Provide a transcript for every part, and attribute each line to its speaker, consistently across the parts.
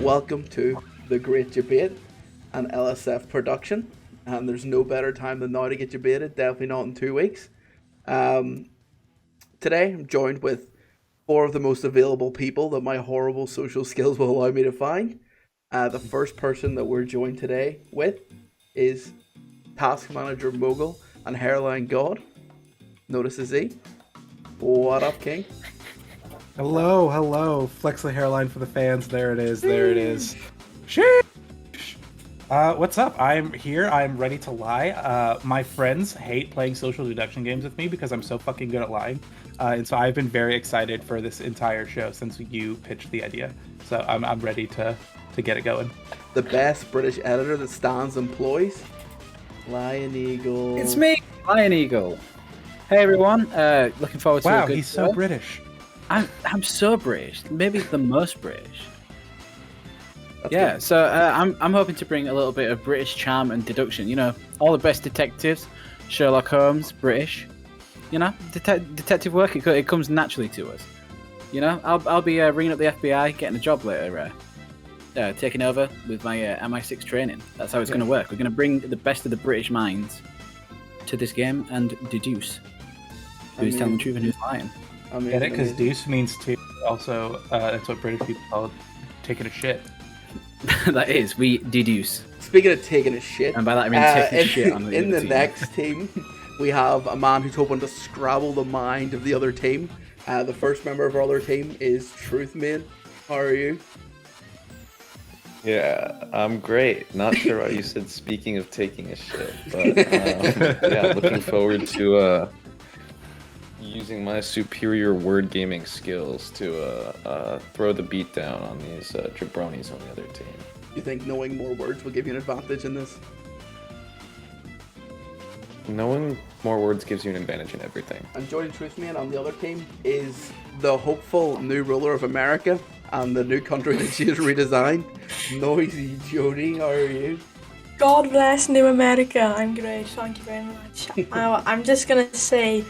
Speaker 1: welcome to the Great Jebait, an LSF production. And there's no better time than now to get debated, definitely not in 2 weeks. Today, I'm joined with four of the most available people that my horrible social skills will allow me to find. The first person that we're joined today with is Task Manager Mogul and Hairline God. Notice his Z. What up, King?
Speaker 2: Hello. Flex the hairline for the fans. There it is. Sheesh. What's up? I'm here. I'm ready to lie. My friends hate playing social deduction games with me because I'm so fucking good at lying. And so I've been very excited for this entire show since you pitched the idea. So I'm ready to get it going.
Speaker 1: The best British editor that stands employs, Lionegal.
Speaker 3: It's me, Lionegal. Hey everyone, looking forward to a good
Speaker 2: he's
Speaker 3: show.
Speaker 2: so British.
Speaker 3: I'm so British, maybe the most British.
Speaker 1: That's
Speaker 3: Yeah,
Speaker 1: good.
Speaker 3: so I'm hoping to bring a little bit of British charm and deduction. You know, all the best detectives, Sherlock Holmes, British. You know, detective work, it comes naturally to us. You know, I'll be ringing up the FBI, getting a job later, taking over with my MI6 training. That's how it's going to work. We're going to bring the best of the British minds to this game and deduce who's telling the truth and who's lying.
Speaker 2: Get it? Because deuce means two. Also, that's what British people call taking a shit.
Speaker 3: That is, we deduce.
Speaker 1: Speaking of taking a shit,
Speaker 3: And by that I mean taking a shit on the
Speaker 1: in
Speaker 3: other
Speaker 1: the
Speaker 3: team.
Speaker 1: next team, we have a man who's hoping to scrabble the mind of the other team. The first member of our other team is Truthman. How are you?
Speaker 4: Yeah, I'm great. Not sure why you said speaking of taking a shit, but yeah, looking forward to using my superior word gaming skills to throw the beat down on these jabronis on the other team.
Speaker 1: You think knowing more words will give you an advantage in this?
Speaker 4: Knowing more words gives you an advantage in everything.
Speaker 1: And joining Truthman on the other team is the hopeful new ruler of America and the new country that she has redesigned, Noisy Jody. How are you?
Speaker 5: God bless New America. I'm great. Thank you very much. I'm just going to say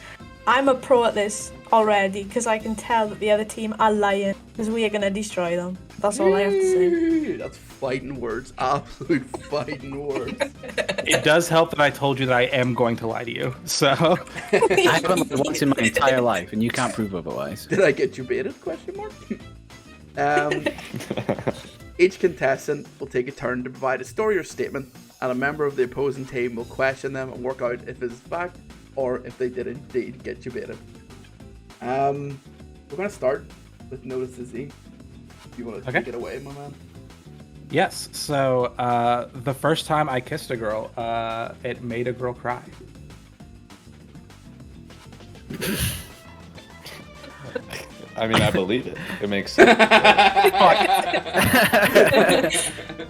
Speaker 5: I'm a pro at this already because I can tell that the other team are lying because we are going to destroy them. That's all I have to say.
Speaker 1: That's fighting words. Absolute fighting words.
Speaker 2: It does help that I told you that I am going to lie to you. So
Speaker 3: I haven't lied once in my entire life, and you can't prove otherwise.
Speaker 1: Did I get you baited? Question mark. Each contestant will take a turn to provide a story or statement, and a member of the opposing team will question them and work out if it's fact or if they did indeed get you baited. We're gonna start with Notice the Z. You want to take it away, my man?
Speaker 2: yes. So the first time I kissed a girl, it made a girl cry.
Speaker 4: I mean, I believe it. It makes sense.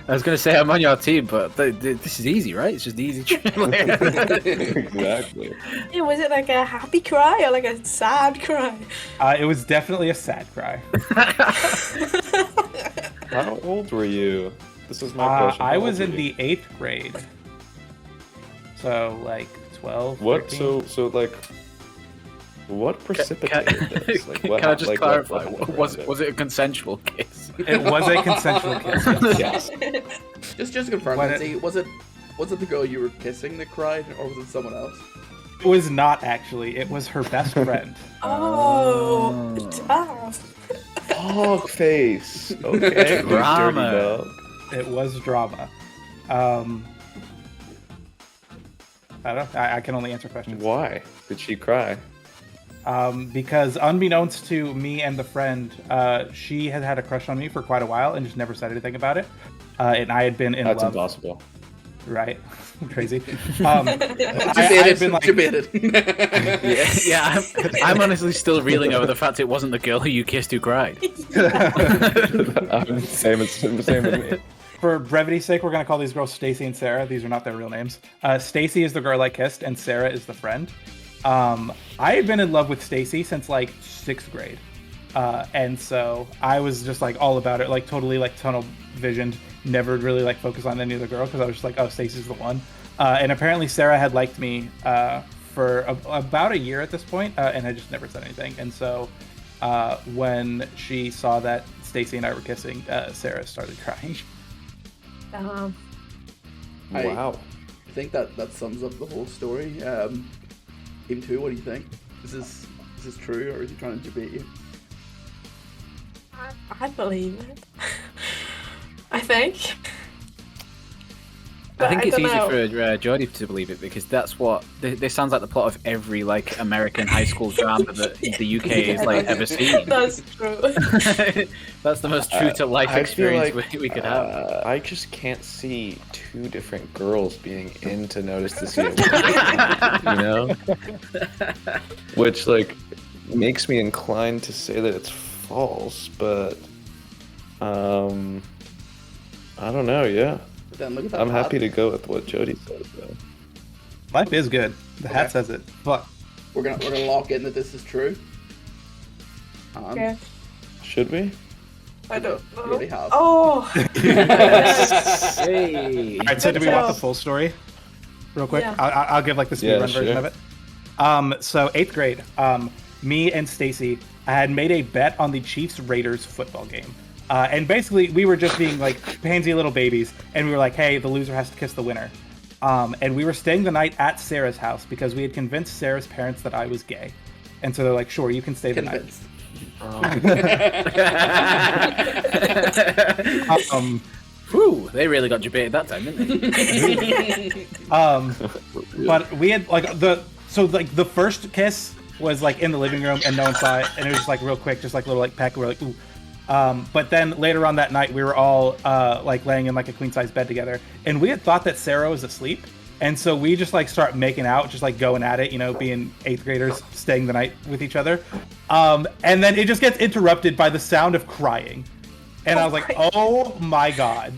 Speaker 3: I was going to say I'm on your team, but this is easy, right? It's just easy.
Speaker 4: Exactly.
Speaker 5: Hey, was it like a happy cry or like a sad cry?
Speaker 2: It was definitely a sad cry.
Speaker 4: How old were you? This is my question.
Speaker 2: I
Speaker 4: How
Speaker 2: was
Speaker 4: old
Speaker 2: in
Speaker 4: were you?
Speaker 2: the 8th grade. So, like, 12,
Speaker 4: What?
Speaker 2: 13.
Speaker 4: So like, what precipitated this? Like, what?
Speaker 3: Can I just
Speaker 4: like,
Speaker 3: clarify?
Speaker 4: what
Speaker 3: Was it a consensual kiss?
Speaker 2: It was a consensual kiss.
Speaker 4: Yes.
Speaker 1: Just to confirm,
Speaker 2: When
Speaker 1: Z, was it the girl you were kissing that cried, or was it someone else?
Speaker 2: It was not, actually. It was her best friend.
Speaker 5: Oh, tough.
Speaker 4: Hog face. Okay. you
Speaker 3: Drama.
Speaker 4: dirty dog.
Speaker 2: It was drama. I don't know. I can only answer questions.
Speaker 4: Why did she cry?
Speaker 2: Because unbeknownst to me and the friend, she had had a crush on me for quite a while and just never said anything about it. And I had been in
Speaker 4: That's
Speaker 2: love.
Speaker 4: impossible.
Speaker 2: Right? Crazy.
Speaker 1: Debated.
Speaker 3: Yeah. I'm honestly still reeling over the fact it wasn't the girl who you kissed who cried.
Speaker 4: Same as me.
Speaker 2: For brevity's sake, we're going to call these girls Stacy and Sarah. These are not their real names. Stacy is the girl I kissed, and Sarah is the friend. I had been in love with Stacy since like 6th grade. And so I was just like all about it, like totally like tunnel visioned, never really like focused on any other girl because I was just like, oh, Stacy's the one. And apparently Sarah had liked me for about a year at this point, and I just never said anything. And so when she saw that Stacy and I were kissing, Sarah started crying.
Speaker 4: Wow.
Speaker 1: I think that sums up the whole story. Team 2, what do you think? Is this true, or is he trying to debate you?
Speaker 5: I believe it. I think.
Speaker 3: I think
Speaker 5: But
Speaker 3: it's
Speaker 5: don't
Speaker 3: easy
Speaker 5: know.
Speaker 3: for Jody to believe it because that's what this sounds like the plot of every like American high school drama that the UK has like ever seen.
Speaker 5: That's true.
Speaker 3: That's the most true to life
Speaker 4: I feel
Speaker 3: experience
Speaker 4: like,
Speaker 3: we could have.
Speaker 4: I just can't see two different girls being into Notice to See It, you know? Which, like, makes me inclined to say that it's false, but, I don't know, yeah.
Speaker 1: But then look at that.
Speaker 4: I'm happy
Speaker 1: hat.
Speaker 4: to go with what Jody says, though.
Speaker 2: Life is good. The hat
Speaker 1: Okay.
Speaker 2: says it. Fuck.
Speaker 1: We're gonna lock in that this is true.
Speaker 5: Yeah,
Speaker 4: Should we?
Speaker 5: I don't
Speaker 1: We
Speaker 5: know.
Speaker 1: already have.
Speaker 5: Oh.
Speaker 3: Hey.
Speaker 2: All right, so do we want the
Speaker 5: job.
Speaker 2: full story? Real quick?
Speaker 5: Yeah.
Speaker 2: I'll give like the speed
Speaker 4: Yeah,
Speaker 2: run version
Speaker 4: sure.
Speaker 2: of it. So 8th grade, me and Stacy had made a bet on the Chiefs-Raiders football game. And basically, we were just being like pansy little babies, and we were like, hey, the loser has to kiss the winner. And we were staying the night at Sarah's house because we had convinced Sarah's parents that I was gay. And so they're like, sure, you can stay the night.
Speaker 1: Convinced.
Speaker 3: Whew, they really got debated that time, didn't they?
Speaker 2: But we had like the first kiss was like in the living room and no one saw it, and it was just like real quick, just like a little like peck. We're like, ooh. But then later on that night, we were all like laying in like a queen size bed together, and we had thought that Sarah was asleep, and so we just like start making out, just like going at it, you know, being 8th graders, staying the night with each other. And then it just gets interrupted by the sound of crying, and I was like, oh my god.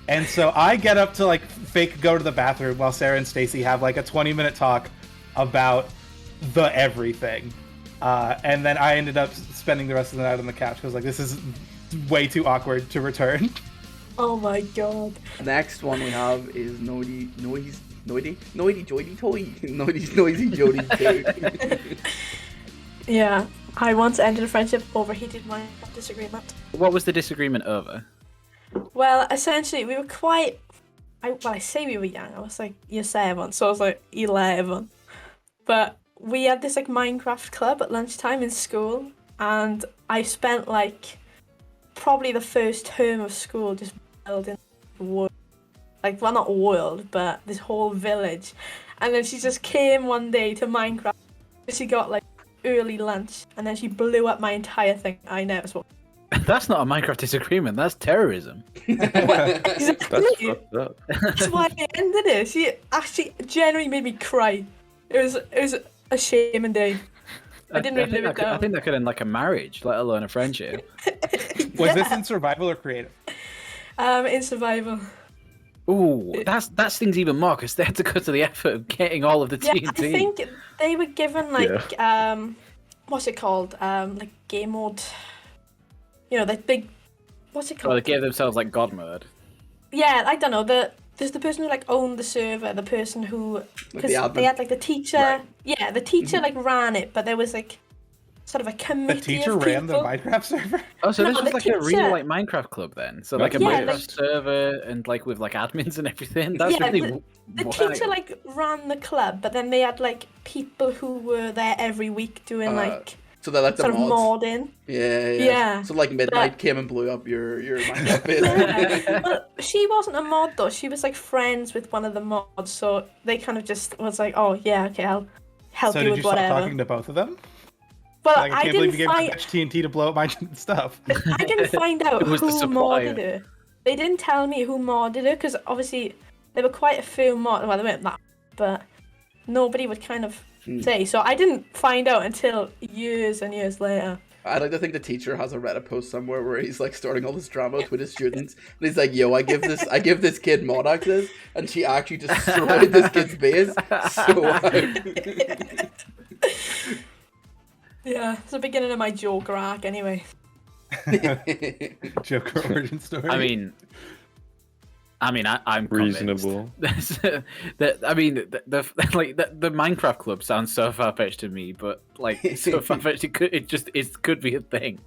Speaker 2: And so I get up to like fake go to the bathroom while Sarah and Stacy have like a 20-minute talk about the everything. And then I ended up spending the rest of the night on the couch because like this is way too awkward to return.
Speaker 5: Oh my god.
Speaker 1: Next one we have is Noisy Jody Toy. Noisy Jody 2.
Speaker 5: Yeah, I once ended a friendship over heated Minecraft disagreement.
Speaker 3: What was the disagreement over?
Speaker 5: Well, essentially, we were quite. I say we were young. I was like year 7, so I was like 11. But we had this like Minecraft club at lunchtime in school, and I spent like probably the first term of school just building the world. Like, well, not world, but this whole village. And then she just came one day to Minecraft. She got like early lunch, and then she blew up my entire thing. I never spoke.
Speaker 3: That's not a Minecraft disagreement. That's terrorism.
Speaker 4: That's
Speaker 5: Exactly.
Speaker 4: fucked up.
Speaker 5: That's why I ended it. She actually genuinely made me cry. It was a shame indeed. I didn't really live it
Speaker 3: I
Speaker 5: down.
Speaker 3: think that could end like a marriage, let alone a friendship.
Speaker 2: Was this in survival or creative?
Speaker 5: In survival.
Speaker 3: Ooh, that stings even more because they had to go to the effort of getting all of the
Speaker 5: Yeah,
Speaker 3: TNT.
Speaker 5: I think they were given like what's it called? Like game mode. You know, that big. What's it called?
Speaker 3: Well, they gave themselves like God mode.
Speaker 5: Yeah, I don't know. There's the person who like owned the server, the person who because
Speaker 1: admin.
Speaker 5: they had like the teacher.
Speaker 1: Right.
Speaker 5: Yeah, the teacher like ran it, but there was like sort of a
Speaker 2: The
Speaker 5: committee
Speaker 2: teacher
Speaker 5: of
Speaker 2: ran the
Speaker 5: people.
Speaker 2: Minecraft server?
Speaker 3: Oh, so
Speaker 5: No,
Speaker 3: this was
Speaker 5: the
Speaker 3: like a real
Speaker 5: teacher-
Speaker 3: like Minecraft club then. So like a
Speaker 5: Yeah,
Speaker 3: Minecraft
Speaker 5: like-
Speaker 3: server and like with like admins and everything. That's
Speaker 5: Yeah,
Speaker 3: really
Speaker 5: The
Speaker 3: wild.
Speaker 5: teacher like ran the club, but then they had like people who were there every week doing like
Speaker 1: So they're like the
Speaker 5: sort of
Speaker 1: mods.
Speaker 5: modding.
Speaker 1: Yeah.
Speaker 5: Yeah.
Speaker 1: So like Midnight came and blew up your Minecraft base.
Speaker 5: Yeah. Well, she wasn't a mod though. She was like friends with one of the mods, so they kind of just was like, "Oh yeah, okay, I'll help
Speaker 2: So
Speaker 5: you
Speaker 2: did
Speaker 5: with
Speaker 2: you stop
Speaker 5: whatever."
Speaker 2: talking to both of them?
Speaker 5: Well,
Speaker 2: Like, I
Speaker 5: I
Speaker 2: can't believe
Speaker 5: didn't
Speaker 2: you gave
Speaker 5: find
Speaker 2: too much TNT to blow up my stuff.
Speaker 5: I didn't find out
Speaker 3: Who was the
Speaker 5: who
Speaker 3: supplier?
Speaker 5: modded her. They didn't tell me who modded her because obviously there were quite a few mods. Well, they weren't that, but nobody would kind of say. So I didn't find out until years and years later.
Speaker 1: I like to think the teacher has a Reddit post somewhere where he's like starting all this drama with his students, and he's like, "Yo, I give this kid mod access, and she actually destroyed this kid's base." So
Speaker 5: Yeah, it's the beginning of my Joker arc anyway.
Speaker 2: Joker origin story.
Speaker 3: I mean, I'm
Speaker 4: Reasonable.
Speaker 3: convinced. The Minecraft club sounds so far fetched to me, but like so far fetched it could be a thing.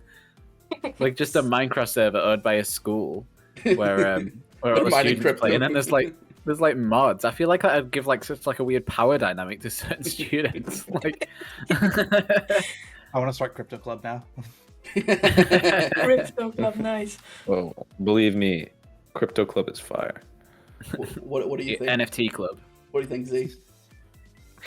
Speaker 3: like just a Minecraft server owned by a school where all the
Speaker 1: mining
Speaker 3: students play, and then
Speaker 1: crypto.
Speaker 3: there's like mods. I feel like that'd give like such like a weird power dynamic to certain students. Like,
Speaker 2: I want to start Crypto Club now.
Speaker 5: Crypto Club, nice.
Speaker 4: Oh, believe me, Crypto Club is fire.
Speaker 1: What do you think?
Speaker 3: NFT club.
Speaker 1: What do you think, Z?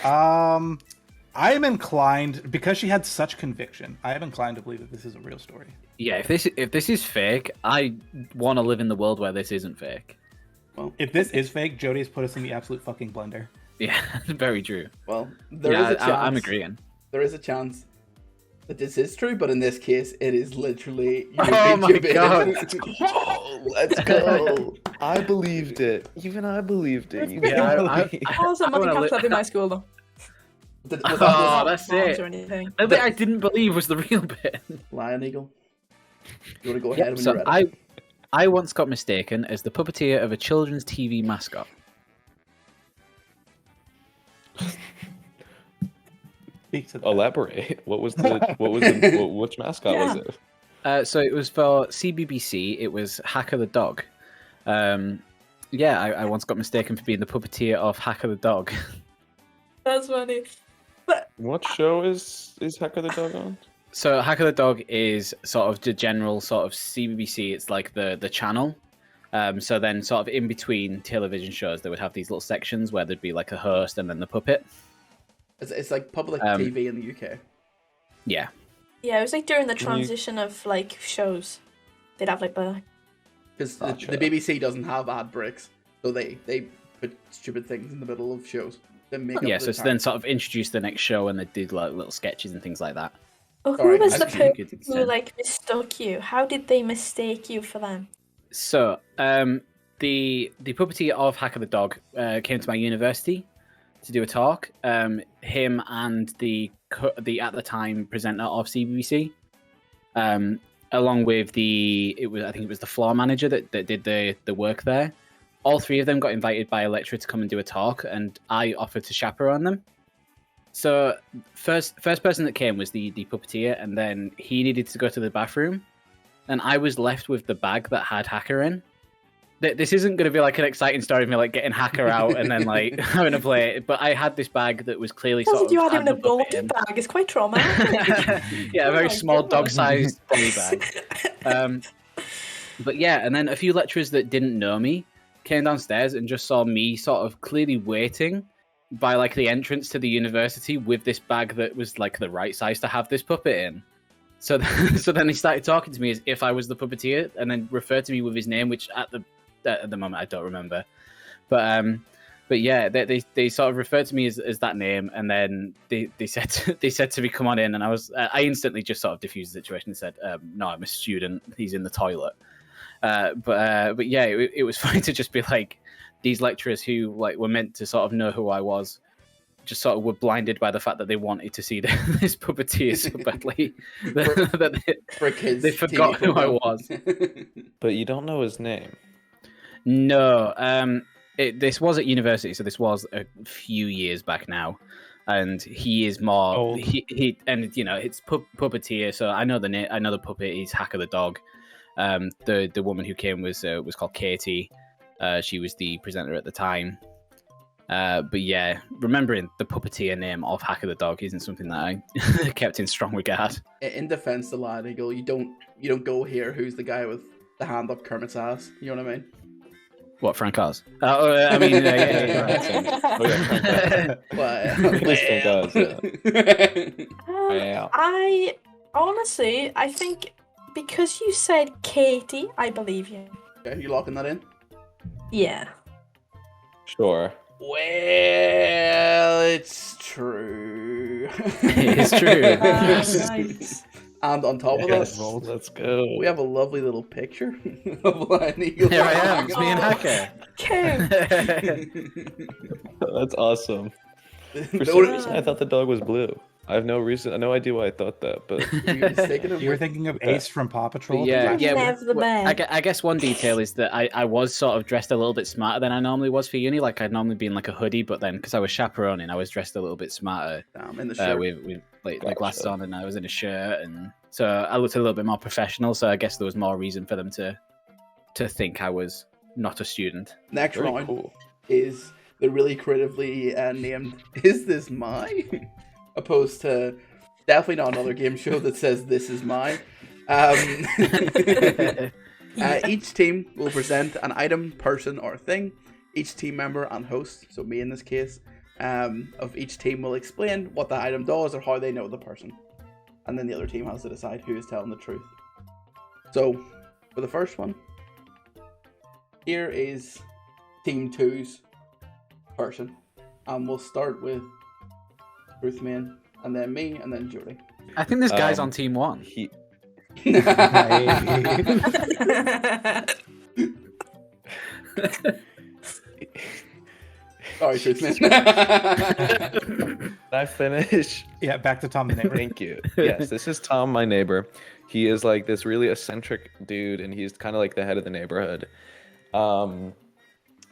Speaker 2: I am inclined, because she had such conviction, I am inclined to believe that this is a real story.
Speaker 3: Yeah, if this is fake, I want to live in the world where this isn't fake.
Speaker 1: Well,
Speaker 2: If this is fake, Jody has put us in the absolute fucking blender.
Speaker 3: Yeah, very true.
Speaker 1: well, there is
Speaker 3: Yeah,
Speaker 1: a chance.
Speaker 3: I'm agreeing.
Speaker 1: There is a chance that this is true, but in this case, it is literally.
Speaker 3: Oh my God.
Speaker 1: Let's go! Let's go!
Speaker 4: I believed it. Even I believed it. You
Speaker 3: Yeah,
Speaker 4: got me.
Speaker 5: I was a
Speaker 3: wanna
Speaker 5: Minecraft
Speaker 3: li-
Speaker 5: club in my school though.
Speaker 1: Was
Speaker 3: Oh,
Speaker 1: that
Speaker 3: that's
Speaker 5: Bombs
Speaker 3: it.
Speaker 5: or anything.
Speaker 3: The bit I didn't believe was the real bit.
Speaker 1: Lionegal? You want to go ahead when
Speaker 3: So
Speaker 1: you're ready?
Speaker 3: I once got mistaken as the puppeteer of a children's TV mascot.
Speaker 2: Speak to that.
Speaker 4: Elaborate. Which mascot was
Speaker 5: Yeah.
Speaker 4: it?
Speaker 3: So it was for CBBC. It was Hacker the dog. Yeah, I once got mistaken for being the puppeteer of Hacker the dog.
Speaker 5: That's funny.
Speaker 4: What show is Hacker the Dog on?
Speaker 3: So Hacker the Dog is sort of the general sort of CBBC. It's like the channel. So then sort of in between television shows, they would have these little sections where there'd be like a host and then the puppet.
Speaker 1: It's like public
Speaker 3: Um,
Speaker 1: TV in the UK.
Speaker 3: Yeah.
Speaker 5: Yeah, it was like during the
Speaker 4: Can you-
Speaker 5: transition of like shows. They'd have like the
Speaker 1: Because
Speaker 4: Gotcha.
Speaker 1: the BBC doesn't have ad breaks, so they put stupid things in the middle of shows. They make up
Speaker 3: Yeah,
Speaker 1: for
Speaker 3: so
Speaker 1: the
Speaker 3: to then
Speaker 1: time.
Speaker 3: sort of introduce the next show and they did like little sketches and things like that.
Speaker 5: Oh, who
Speaker 1: Alright,
Speaker 5: was
Speaker 1: I
Speaker 5: the
Speaker 1: see.
Speaker 5: person who like mistook you? How did they mistake you for them?
Speaker 3: So, the puppeteer of Hacker the Dog came to my university to do a talk. Him and the at the time presenter of CBBC, along with I think it was the floor manager that did the work there. All three of them got invited by a lecturer to come and do a talk, and I offered to chaperone them. So first person that came was the puppeteer, and then he needed to go to the bathroom, and I was left with the bag that had Hacker in. This isn't going to be like an exciting story of me like getting Hacker out and then like having to play it, but I had this bag that was clearly
Speaker 5: Because
Speaker 3: sort of
Speaker 5: you had him in a
Speaker 3: the puppet
Speaker 5: bulky
Speaker 3: in.
Speaker 5: bag. It's quite traumatic.
Speaker 3: Yeah, a
Speaker 5: Oh
Speaker 3: very
Speaker 5: my
Speaker 3: small
Speaker 5: God.
Speaker 3: dog-sized body bag. But yeah, and then a few lecturers that didn't know me came downstairs and just saw me sort of clearly waiting by like the entrance to the university with this bag that was like the right size to have this puppet in. So so then he started talking to me as if I was the puppeteer, and then referred to me with his name, which at the moment I don't remember. But yeah, they sort of referred to me as that name, and then they said to me, "Come on in," and I instantly just sort of diffused the situation and said, "No, I'm a student. He's in the toilet." But yeah, it was fine to just be like these lecturers who like were meant to sort of know who I was, just sort of were blinded by the fact that they wanted to see this puppeteer so badly that
Speaker 1: For kids,
Speaker 3: they forgot
Speaker 1: TV
Speaker 3: who I
Speaker 1: program.
Speaker 3: was.
Speaker 4: But you don't know his name.
Speaker 3: No, this was at university, so this was a few years back now, and he is more
Speaker 2: Old.
Speaker 3: he and you know it's puppeteer. So I know the name, I know the puppet. He's Hacker the dog. The woman who came was called Katie. She was the presenter at the time. But yeah, remembering the puppeteer name of Hacker the dog isn't something that I kept in strong regard.
Speaker 1: In defense to Lionegal, you don't go here. Who's the guy with the hand up Kermit's ass? You know what I mean?
Speaker 3: What, Frank Oz? I mean, yeah.
Speaker 4: Oh, yeah,
Speaker 1: Well,
Speaker 4: It is Frank Oz, yeah. Wow.
Speaker 5: I honestly, I think because you said Katie, I believe you.
Speaker 1: Okay, you locking that in?
Speaker 5: Yeah.
Speaker 4: Sure.
Speaker 1: Well, it's true.
Speaker 3: It's true.
Speaker 5: Nice.
Speaker 1: And on top of
Speaker 4: Yes,
Speaker 1: that,
Speaker 4: let's go.
Speaker 1: we have a lovely little picture of Lionegal.
Speaker 3: Here I am. It's me and
Speaker 5: Oh.
Speaker 3: Hacker.
Speaker 5: Cute.
Speaker 4: That's awesome. For
Speaker 1: No,
Speaker 4: some reason, I thought the dog was blue. I have no idea why I thought that, but
Speaker 1: you're mistaken him
Speaker 2: You were
Speaker 1: with-
Speaker 2: thinking of Ace from Paw Patrol?
Speaker 3: Yeah,
Speaker 5: That's
Speaker 3: yeah.
Speaker 5: never the best.
Speaker 3: I guess one detail is that I was sort of dressed a little bit smarter than I normally was for uni. Like I'd normally be in like a hoodie, but then because I was chaperoning, I was dressed a little bit smarter
Speaker 1: Damn, in the shirt.
Speaker 3: with like
Speaker 4: Gotcha.
Speaker 3: glasses on, and I was in a shirt and So I looked a little bit more professional. So I guess there was more reason for them to think I was not a student.
Speaker 1: Next
Speaker 4: Very
Speaker 1: round
Speaker 4: cool.
Speaker 1: is the really creatively named "Is this my?" opposed to definitely not another game show that says "This is my." Each team will present an item, person, or thing. Each team member and host, so me in this case, of each team will explain what the item does or how they know the person. And then the other team has to decide who is telling the truth. So, for the first one, here is Team 2's person. And we'll start with Ruthman, and then me, and then Jody.
Speaker 3: I think this guy's on team 1.
Speaker 4: He
Speaker 1: Sorry, Ruthman.
Speaker 4: Can I finish?
Speaker 2: Yeah, back to Tom the neighbor.
Speaker 4: Thank you. Yes, this is Tom, my neighbor. He is like this really eccentric dude, and he's kind of like the head of the neighborhood. And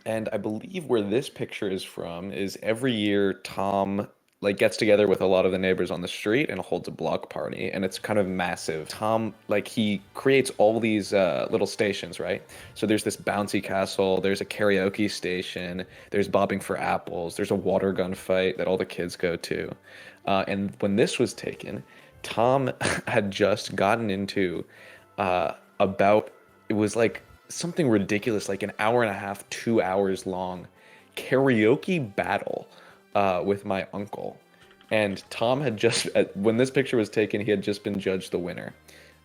Speaker 4: I believe where this picture is from is every year Tom like gets together with a lot of the neighbors on the street and holds a block party, and it's kind of massive. Tom, like, he creates all these little stations, right? So there's this bouncy castle, there's a karaoke station, there's bobbing for apples, there's a water gun fight that all the kids go to. And when this was taken, Tom had just gotten into it was like something ridiculous, like an hour and a half, 2 hours long karaoke battle with my uncle. And Tom had just, when this picture was taken, he had just been judged the winner.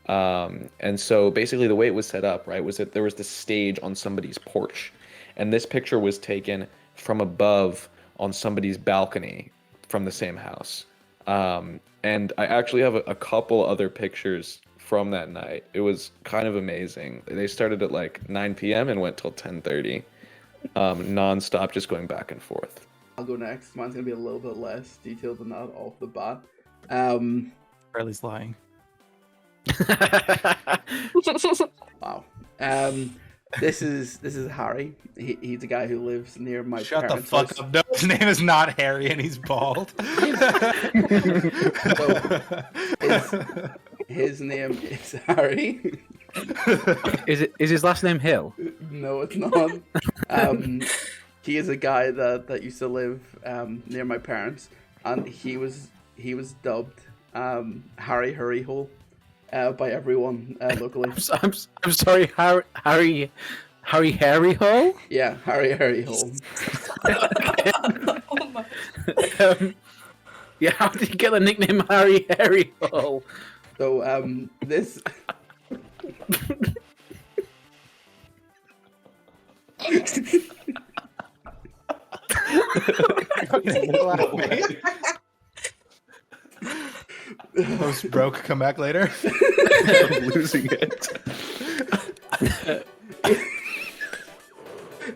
Speaker 4: And so basically the way it was set up, right, was that there was this stage on somebody's porch. And this picture was taken from above on somebody's balcony from the same house. And I actually have a couple other pictures from that night. It was kind of amazing. They started at like 9 p.m. and went till 10:30, non-stop, just going back and forth.
Speaker 1: I'll go next. Mine's going to be a little bit less detailed than that off the bat.
Speaker 2: Riley's lying.
Speaker 1: Wow. This is Harry. He's a guy who lives near my
Speaker 2: Shut the
Speaker 1: parents'
Speaker 2: fuck
Speaker 1: house.
Speaker 2: up. No, his name is not Harry and he's bald.
Speaker 1: His name is Harry.
Speaker 3: Is his last name Hill?
Speaker 1: No, it's not. He is a guy that used to live near my parents, and he was dubbed Harry Hurryhole by everyone locally.
Speaker 3: I'm sorry, Harry Hurryhole?
Speaker 1: Yeah, Harry Hurryhole.
Speaker 5: Oh my.
Speaker 3: Yeah, how did you get the nickname Harry Hurryhole?
Speaker 1: So this.
Speaker 2: Post broke, come back later.
Speaker 4: I'm losing it.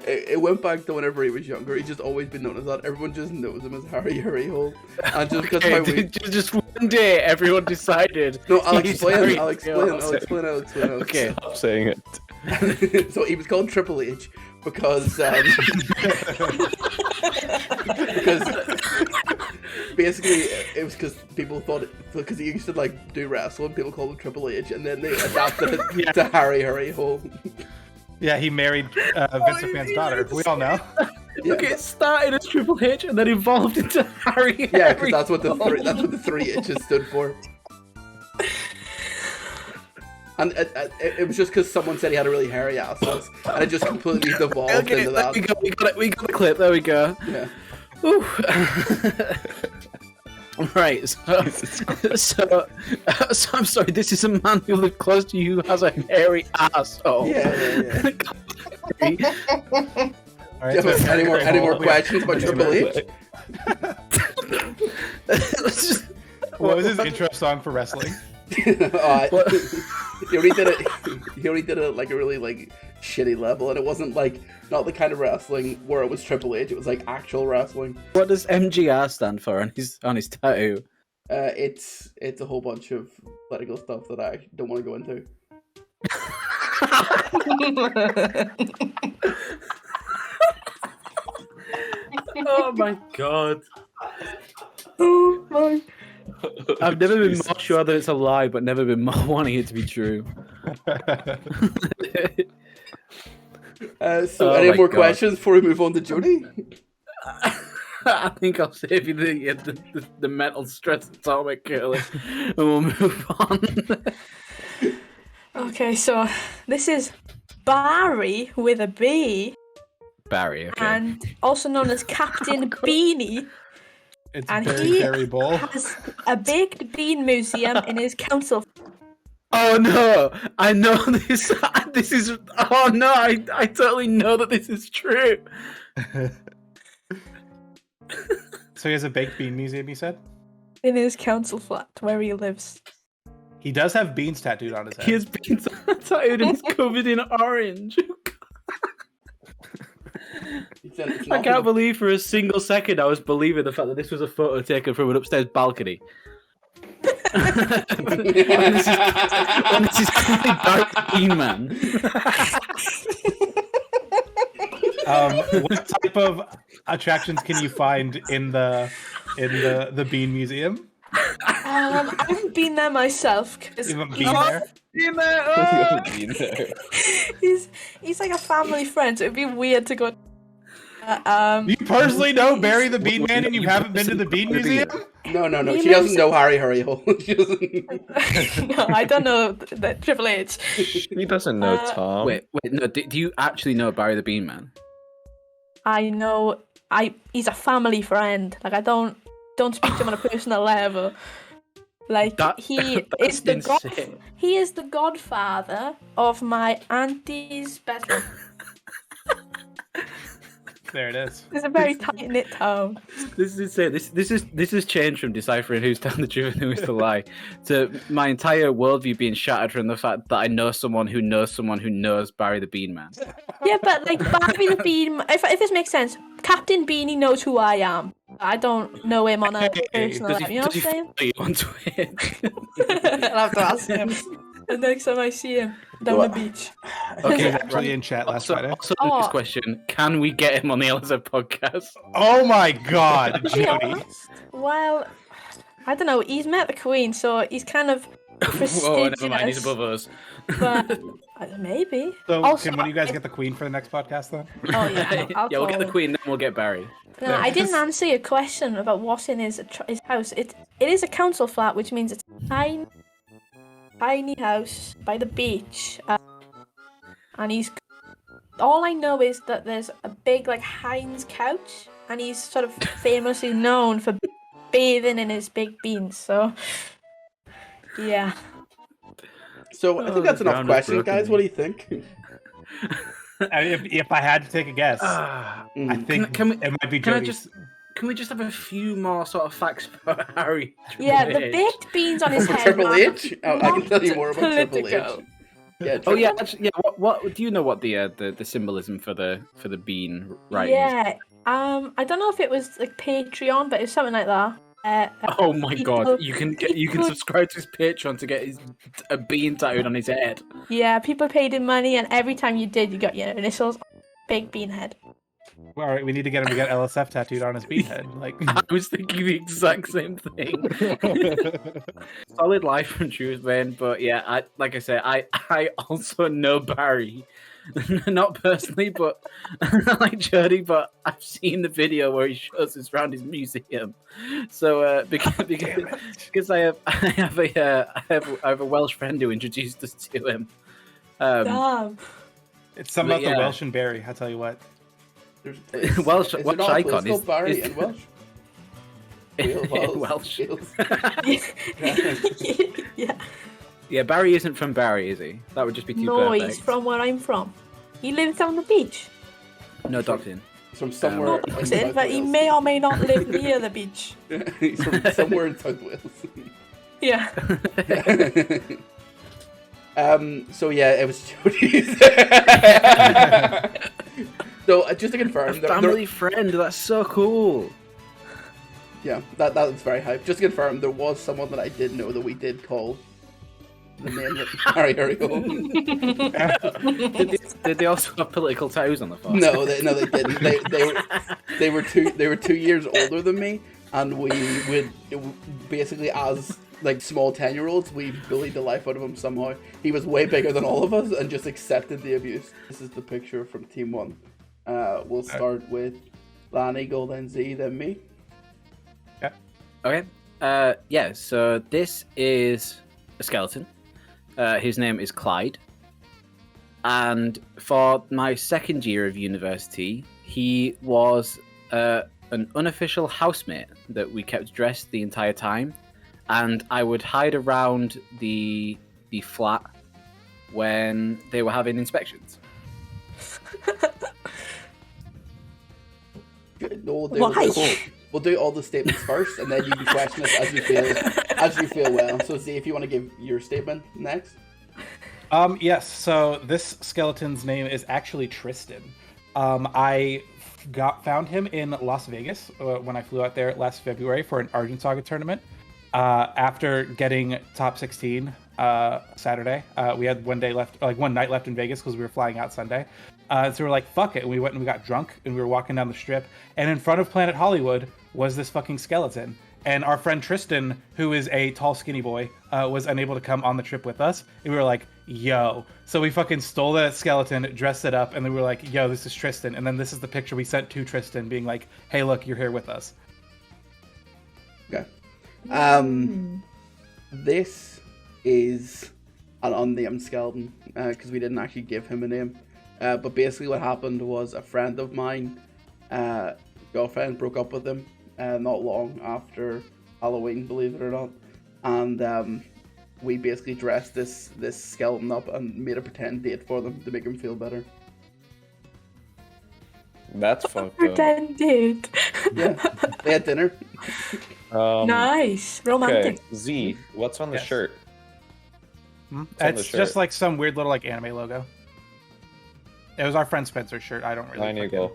Speaker 1: It went back to whenever he was younger. He's just always been known as that. Everyone just knows him as Harry Hurryhole. And just because
Speaker 3: Okay,
Speaker 1: how we...
Speaker 3: just one day everyone decided.
Speaker 1: No, I'll
Speaker 3: he's
Speaker 1: explain.
Speaker 3: Harry
Speaker 1: I'll explain.
Speaker 3: Hurryhole. Okay.
Speaker 4: Stop saying it.
Speaker 1: So he was called Triple H because basically it was because people thought because he used to like do wrestling, people called him Triple H, and then they adapted it to Harry Hurryhole.
Speaker 2: Yeah, he married Vince McMahon's daughter. We all know.
Speaker 1: Yeah,
Speaker 3: Okay, it started as Triple H and then evolved into Harry.
Speaker 1: yeah, because that's what the three H's stood for. And it was just because someone said he had a really hairy ass, and it just completely devolved into that.
Speaker 3: We got the clip. There we go.
Speaker 1: Yeah.
Speaker 3: Ooh. Right. So I'm sorry. This is a man who lived close to you who has a hairy asshole.
Speaker 1: Yeah.
Speaker 2: All right, so
Speaker 1: Any more questions about Triple H?
Speaker 2: What was his intro song for wrestling?
Speaker 1: He already did it. He already did it at like a really like shitty level, and it wasn't like not the kind of wrestling where it was Triple H. It was like actual wrestling.
Speaker 3: What does MGR stand for on his tattoo?
Speaker 1: It's a whole bunch of political stuff that I don't want to go into.
Speaker 3: Oh my god.
Speaker 5: Oh my.
Speaker 3: I've never been more sure that it's a lie, but never been more wanting it to be true.
Speaker 1: So,
Speaker 3: Oh
Speaker 1: any
Speaker 3: my
Speaker 1: more
Speaker 3: God.
Speaker 1: questions before we move on to Jody?
Speaker 3: I think I'll save you the mental stress atomic curling, and we'll move on.
Speaker 5: Okay, so this is Barry with a B,
Speaker 3: Barry, okay.
Speaker 5: and also known as Captain Beanie,
Speaker 2: It's
Speaker 5: and
Speaker 2: Berry
Speaker 5: he
Speaker 2: Berry Bowl.
Speaker 5: has a baked bean museum in his council.
Speaker 3: Oh no! I know this. This is. Oh no! I totally know that this is true.
Speaker 2: So he has a baked bean museum, you said?
Speaker 5: In his council flat where he lives.
Speaker 2: He does have beans tattooed on his head.
Speaker 3: He has been tattooed and he's covered in orange.
Speaker 1: It's
Speaker 3: I
Speaker 1: not
Speaker 3: can't believe for a single second I was believing the fact that this was a photo taken from an upstairs balcony. when this is clearly Barry the Bean Man.
Speaker 2: What type of attractions can you find in the bean museum?
Speaker 5: I haven't been there myself because
Speaker 2: You haven't been there?
Speaker 4: Been there.
Speaker 5: he's like a family friend, so it'd be weird to go.
Speaker 2: You personally know Barry the Bean Man and you haven't been to the bean museum?
Speaker 1: No.
Speaker 5: He
Speaker 1: She doesn't
Speaker 5: lives-
Speaker 1: know Harry Hurryhole. She doesn't.
Speaker 5: No, I don't know the Triple H.
Speaker 4: He doesn't know Tom.
Speaker 3: Wait, no. Do you actually know Barry the Bean Man?
Speaker 5: I know. He's a family friend. Like I don't speak to him on a personal level. Like he is the
Speaker 3: insane.
Speaker 5: he is the godfather of my auntie's best friend.
Speaker 2: There it is.
Speaker 5: It's a very tight knit town.
Speaker 3: This is insane. This has changed from deciphering who's telling the truth and who's the lie to my entire worldview being shattered from the fact that I know someone who knows Barry the Bean Man.
Speaker 5: Yeah, but like Barry the Bean. If this makes sense, Captain Beanie knows who I am. I don't know him on a personal
Speaker 3: Does
Speaker 5: level.
Speaker 3: he,
Speaker 5: You know
Speaker 3: does
Speaker 5: what
Speaker 3: he
Speaker 5: I'm
Speaker 3: follow you on Twitter?
Speaker 5: saying? I'll have to ask him. The next time I see him down the beach.
Speaker 2: Okay,
Speaker 5: Yeah.
Speaker 2: actually in chat last
Speaker 3: Also,
Speaker 2: Friday.
Speaker 3: also
Speaker 5: Oh.
Speaker 3: this question: can we get him on the LSF podcast?
Speaker 2: Oh my god,
Speaker 5: To be
Speaker 2: Jody.
Speaker 5: honest, well, I don't know. He's met the Queen, so he's kind of prestigious.
Speaker 3: Whoa, never mind. He's above us.
Speaker 5: But maybe.
Speaker 2: So
Speaker 5: Also,
Speaker 2: when you guys get the queen for the next podcast then?
Speaker 5: Oh yeah, I'll
Speaker 3: Yeah, we'll
Speaker 5: call
Speaker 3: get the
Speaker 5: him.
Speaker 3: Queen, then we'll get Barry.
Speaker 5: No, I didn't answer your question about what's in his house. It is a council flat, which means it's a tiny house by the beach, and he's. All I know is that there's a big like Heinz couch, and he's sort of famously known for bathing in his big beans. So, yeah.
Speaker 1: So I think that's
Speaker 3: the
Speaker 1: enough
Speaker 3: ground is
Speaker 1: questions,
Speaker 3: broken.
Speaker 1: guys. What do you think?
Speaker 2: If I had to take a guess, I think
Speaker 3: Can we-
Speaker 2: it might be
Speaker 3: Can I
Speaker 2: Jody's.
Speaker 3: can we just have a few more sort of facts about Harry?
Speaker 5: Yeah,
Speaker 3: Triple
Speaker 5: the
Speaker 3: H?
Speaker 5: baked beans on his
Speaker 1: For
Speaker 5: head.
Speaker 1: Triple
Speaker 5: are
Speaker 1: H? I can tell you
Speaker 5: not
Speaker 1: more about Triple H.
Speaker 5: political.
Speaker 1: Yeah,
Speaker 3: Oh yeah,
Speaker 1: Triple-
Speaker 3: actually, yeah. What do you know? What the symbolism for the bean right?
Speaker 5: Yeah. I don't know if it was like Patreon, but it's something like that.
Speaker 3: Oh my
Speaker 5: People-
Speaker 3: god! You can
Speaker 5: people-
Speaker 3: subscribe to his Patreon to get a bean tattooed on his head.
Speaker 5: Yeah, people paid him money, and every time you did, you got your initials. Big bean head.
Speaker 2: All right, we need to get him to get LSF tattooed on his bean head. Like,
Speaker 3: I was thinking the exact same thing. Solid life from Tuesday, but yeah, like I said, I also know Barry, not personally, but like Jody, but I've seen the video where he shows us around his museum. So because I have a Welsh friend who introduced us to him.
Speaker 5: Damn.
Speaker 2: it's something
Speaker 3: But
Speaker 2: about the
Speaker 3: yeah.
Speaker 2: Welsh and Barry. I tell you what.
Speaker 1: There's a place.
Speaker 3: Welsh-
Speaker 1: Is there
Speaker 3: Welsh
Speaker 1: not a place
Speaker 3: icon
Speaker 1: called
Speaker 3: is-
Speaker 1: Barry
Speaker 3: is-
Speaker 1: in Welsh? Wales.
Speaker 3: Welsh.
Speaker 1: Wales.
Speaker 5: Yeah.
Speaker 3: Yeah, Barry isn't from Barry, is he? That would just be too
Speaker 5: No,
Speaker 3: perfect.
Speaker 5: he's from where I'm from. He lives on the beach.
Speaker 3: No doxing.
Speaker 1: He's from somewhere.
Speaker 5: Not
Speaker 1: in
Speaker 5: South,
Speaker 1: South
Speaker 5: but he
Speaker 1: Wales.
Speaker 5: may or may not live near the beach.
Speaker 1: He's from somewhere in South Wales.
Speaker 5: Yeah.
Speaker 1: So yeah, it was Jody's. So just to confirm,
Speaker 3: Family friend, that's so cool.
Speaker 1: yeah, that was very hype. Just to confirm, there was someone that I did know that we did call the name of Harry Hurryhole.
Speaker 3: Did they also have political tattoos on the face?
Speaker 1: No, they didn't. They were 2 years older than me, and we would basically, as like small 10-year-olds, we bullied the life out of him somehow. He was way bigger than all of us and just accepted the abuse. This is the picture from Team 1. We'll start with Lionegal, then Z, then me.
Speaker 3: Okay. Yeah, so this is a skeleton. His name is Clyde. And for my second year of university, he was an unofficial housemate that we kept dressed the entire time. And I would hide around the flat when they were having inspections.
Speaker 1: No,
Speaker 5: Why?
Speaker 1: We'll do all the statements first, and then you can question us as you feel well. So, Z, if you want to give your statement next.
Speaker 2: Yes, so this skeleton's name is actually Tristan. I found him in Las Vegas when I flew out there last February for an Argent Saga tournament. After getting top 16 Saturday, we had one night left in Vegas because we were flying out Sunday. So we were like, fuck it, and we went and we got drunk, and we were walking down the strip, and in front of Planet Hollywood was this fucking skeleton. And our friend Tristan, who is a tall, skinny boy, was unable to come on the trip with us. And we were like, yo. So we fucking stole that skeleton, dressed it up, and then we were like, yo, this is Tristan. And then this is the picture we sent to Tristan, being like, hey, look, you're here with us.
Speaker 1: Okay. This is an unnamed skeleton, because we didn't actually give him a name. But basically what happened was a friend of mine, girlfriend, broke up with him not long after Halloween, believe it or not. And we basically dressed this skeleton up and made a pretend date for them to make him feel better.
Speaker 4: That's fucked up.
Speaker 5: Pretend date.
Speaker 1: Yeah, they had dinner.
Speaker 5: Nice. Romantic.
Speaker 4: Okay, Z, what's on the
Speaker 2: Yes.
Speaker 4: shirt?
Speaker 2: Hmm?
Speaker 4: What's on the
Speaker 2: It's
Speaker 4: shirt?
Speaker 2: just like some weird little like anime logo. It was our friend Spencer's shirt. I don't really.
Speaker 4: Lionegal.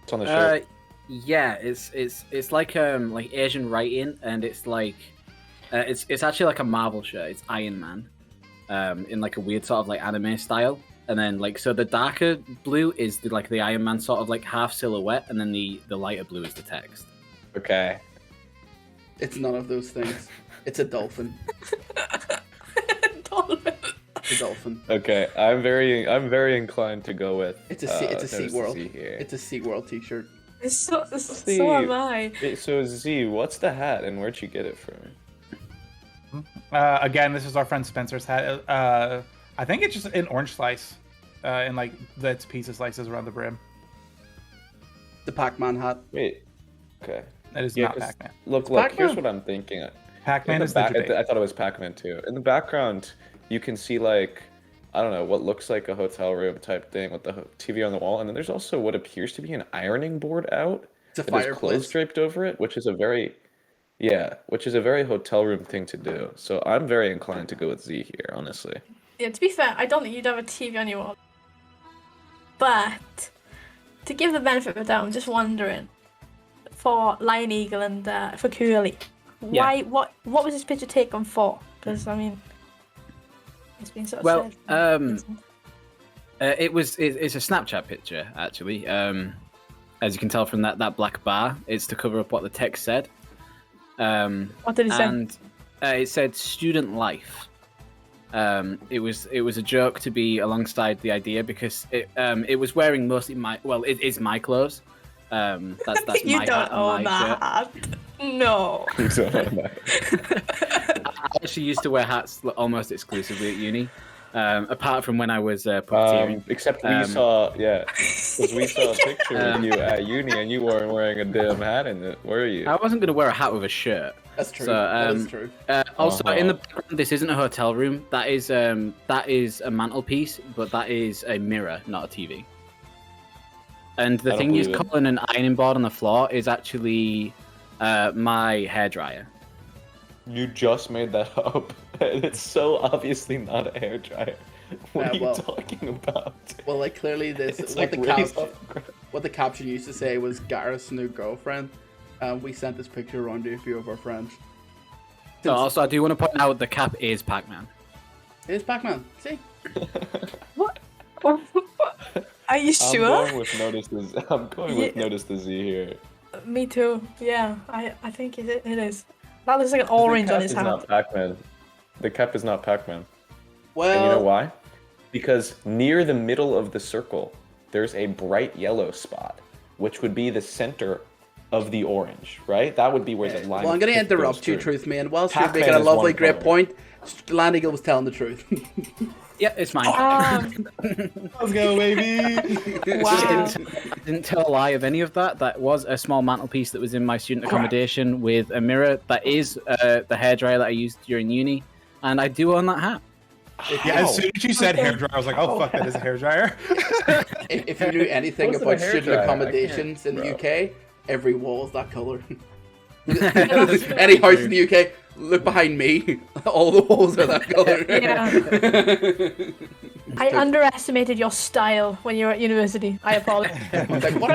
Speaker 4: What's on the shirt?
Speaker 3: Yeah, it's like Asian writing, and it's like it's actually like a Marvel shirt. It's Iron Man, in like a weird sort of like anime style, and then like so the darker blue is the Iron Man sort of like half silhouette, and then the lighter blue is the text.
Speaker 4: Okay.
Speaker 1: It's none of those things. It's a dolphin. A dolphin.
Speaker 4: Okay, I'm very inclined to go with.
Speaker 1: It's a SeaWorld.
Speaker 4: Z here.
Speaker 1: It's a SeaWorld t-shirt.
Speaker 5: So am I.
Speaker 4: So Z, what's the hat and where'd you get it from?
Speaker 2: Again, this is our friend Spencer's hat. I think it's just an orange slice, and like that's pizza slices around the brim.
Speaker 1: The Pac-Man hat.
Speaker 4: Wait. Okay.
Speaker 2: That is
Speaker 4: Yeah,
Speaker 2: not
Speaker 4: 'cause-
Speaker 2: Pac-Man.
Speaker 4: Look.
Speaker 1: Pac-Man.
Speaker 4: Here's what I'm thinking.
Speaker 2: Pac-Man
Speaker 4: In
Speaker 2: is the Jebait.
Speaker 4: I thought it was Pac-Man too. In the background, you can see like, I don't know, what looks like a hotel room type thing with the TV on the wall, and then there's also what appears to be an ironing board out.
Speaker 1: It's a
Speaker 4: that has
Speaker 1: fireplace.
Speaker 4: clothes draped over it, which is a very hotel room thing to do. So I'm very inclined to go with Z here, honestly.
Speaker 5: Yeah, to be fair, I don't think you'd have a TV on your wall. But to give the benefit of the doubt, I'm just wondering, for Lionegal and for Cooley, why? What was this picture taken for? Because I mean, it's been sort of said.
Speaker 3: It's a Snapchat picture actually. As you can tell from that black bar, it's to cover up what the text said.
Speaker 5: What did it say?
Speaker 3: And it said student life. It was a joke to be alongside the idea because it was wearing mostly it is my clothes. That's
Speaker 5: You
Speaker 3: my
Speaker 5: don't
Speaker 3: hat and
Speaker 5: own
Speaker 3: my shirt.
Speaker 5: that hat. No.
Speaker 3: I actually used to wear hats almost exclusively at uni, apart from when I was puppeteering.
Speaker 4: Except we saw, because we saw a picture of you at uni and you weren't wearing a damn hat in it, were you?
Speaker 3: I wasn't going to wear a hat with a shirt.
Speaker 1: That's true.
Speaker 3: So,
Speaker 1: that is true.
Speaker 3: Also, in the background, this isn't a hotel room. That is a mantelpiece, but that is a mirror, not a TV. And the
Speaker 4: I
Speaker 3: thing
Speaker 4: don't
Speaker 3: he's
Speaker 4: believe it.
Speaker 3: calling an ironing board on the floor is actually my hairdryer.
Speaker 4: You just made that up. It's so obviously not a hairdryer. What are you
Speaker 1: well-
Speaker 4: talking about?
Speaker 1: Well, like clearly this
Speaker 4: It's
Speaker 1: what
Speaker 4: like
Speaker 1: the
Speaker 4: raised
Speaker 1: cap-
Speaker 4: off the ground.
Speaker 1: what the caption used to say was Gareth's new girlfriend. We sent this picture around to a few of our friends.
Speaker 3: So also, I do want to point out the cap is Pac-Man.
Speaker 1: It is Pac-Man. See?
Speaker 5: What? Are you
Speaker 4: I'm
Speaker 5: sure?
Speaker 4: going with notice the Z here.
Speaker 5: Me too. Yeah, I think it is. That looks like an orange on his
Speaker 4: The cap is
Speaker 5: hand.
Speaker 4: not Pac-Man. The cap is not Pac-Man.
Speaker 1: Well,
Speaker 4: And you know why? Because near the middle of the circle, there's a bright yellow spot, which would be the center of the orange, right? That would be where the line.
Speaker 1: Well, I'm going to
Speaker 4: of pith
Speaker 1: interrupt
Speaker 4: goes
Speaker 1: you,
Speaker 4: through.
Speaker 1: Truth Man. Whilst you're
Speaker 4: Pac-Man
Speaker 1: making a
Speaker 4: is
Speaker 1: lovely,
Speaker 4: one
Speaker 1: great
Speaker 4: color.
Speaker 1: point, Lionegal was telling the truth.
Speaker 3: Yeah, it's mine.
Speaker 2: Let's go, baby.
Speaker 5: Wow.
Speaker 3: I didn't tell a lie of any of that. That was a small mantelpiece that was in my student accommodation with a mirror. That is the hairdryer that I used during uni, and I do own that hat.
Speaker 2: Yeah, as soon as you said hairdryer, I was like, oh fuck, that is a hairdryer.
Speaker 1: If you knew anything
Speaker 4: Close to
Speaker 1: about
Speaker 4: the
Speaker 1: student
Speaker 4: hairdryer, I
Speaker 1: accommodations
Speaker 4: can't,
Speaker 1: in the
Speaker 4: bro.
Speaker 1: UK, every wall is that colour. Any house in the UK, look behind me, all the walls are that colour.
Speaker 5: Yeah. I underestimated your style when you were at university. I apologize.
Speaker 1: Like, what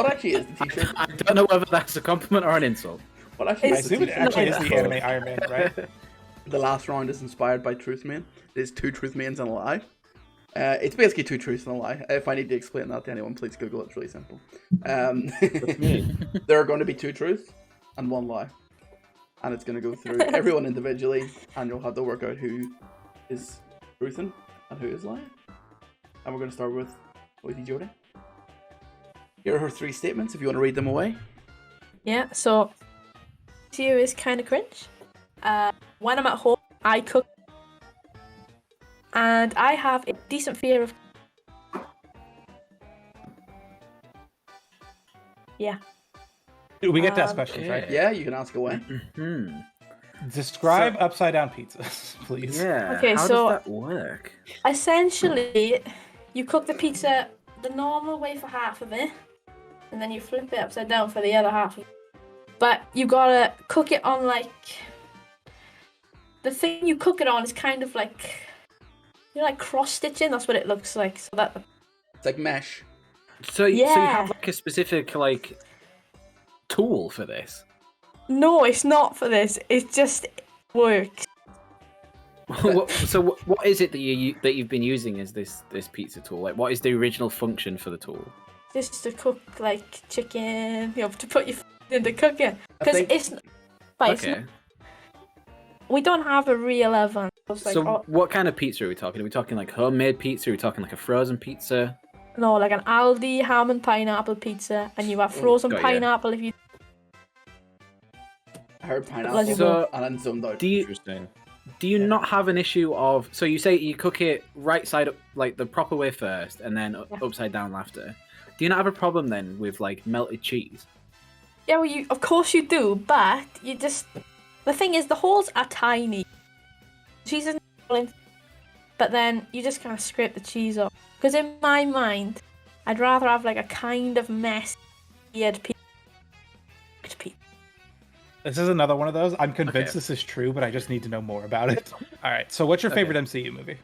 Speaker 1: actually is the t-shirt?
Speaker 3: I don't know whether that's a compliment or an insult.
Speaker 1: What actually
Speaker 2: I
Speaker 1: is the
Speaker 2: assume it
Speaker 1: t-shirt?
Speaker 2: actually is the anime Iron Man, right?
Speaker 1: The last round is inspired by Truth Man. It is 2 Truth Mans and a lie. It's basically 2 truths and a lie. If I need to explain that to anyone, please Google it. It's really simple. There are going to be 2 truths and 1 lie. And it's going to go through everyone individually, and you'll have to work out who is truthing and who is lying. And we're going to start with Lady Jody. Here are her 3 statements, if you want to read them away.
Speaker 5: Yeah, so here is kind of cringe. When I'm at home, I cook. And I have a decent fear of... Yeah.
Speaker 2: We get to ask questions, right?
Speaker 1: Yeah, you can ask away.
Speaker 2: Describe upside down pizzas, please.
Speaker 3: Yeah.
Speaker 5: Okay,
Speaker 3: how
Speaker 5: so-
Speaker 3: does that work?
Speaker 5: Essentially, you cook the pizza the normal way for half of it, and then you flip it upside down for the other half. But you gotta cook it on like... The thing you cook it on is kind of like... You know, like cross-stitching? That's what it looks like. So that...
Speaker 1: It's like mesh.
Speaker 3: So you
Speaker 5: Yeah.
Speaker 3: have like a specific like tool for this?
Speaker 5: No, it's not for this. It just works.
Speaker 3: What is it that you've been using as this pizza tool? Like, what is the original function for the tool?
Speaker 5: Just to cook like chicken, you know, to put your in the cooker. Because
Speaker 1: think-
Speaker 5: it's... But it's
Speaker 3: Okay.
Speaker 5: not- we don't have a real oven. It's like,
Speaker 3: So what kind of pizza are we talking? Are we talking like homemade pizza? Are we talking like a frozen pizza?
Speaker 5: no, like an Aldi ham and pineapple pizza, and you have frozen
Speaker 3: got ya.
Speaker 5: pineapple if you...
Speaker 1: I heard
Speaker 5: Bloody
Speaker 1: pineapple
Speaker 3: So-
Speaker 1: and then zoomed out.
Speaker 3: Do you
Speaker 4: Interesting.
Speaker 3: not have an issue of... So you say you cook it right side up, like the proper way first, and then
Speaker 5: Yeah.
Speaker 3: upside down after. Do you not have a problem then with like melted cheese?
Speaker 5: Yeah, well, you of course you do, but you just... The thing is, the holes are tiny. Cheese isn't falling, but then you just kind of scrape the cheese off. Because in my mind, I'd rather have like a kind of messy, weird pizza.
Speaker 2: This is another one of those. I'm convinced
Speaker 3: Okay.
Speaker 2: this is true, but I just need to know more about it. All right. So, what's your favorite MCU movie?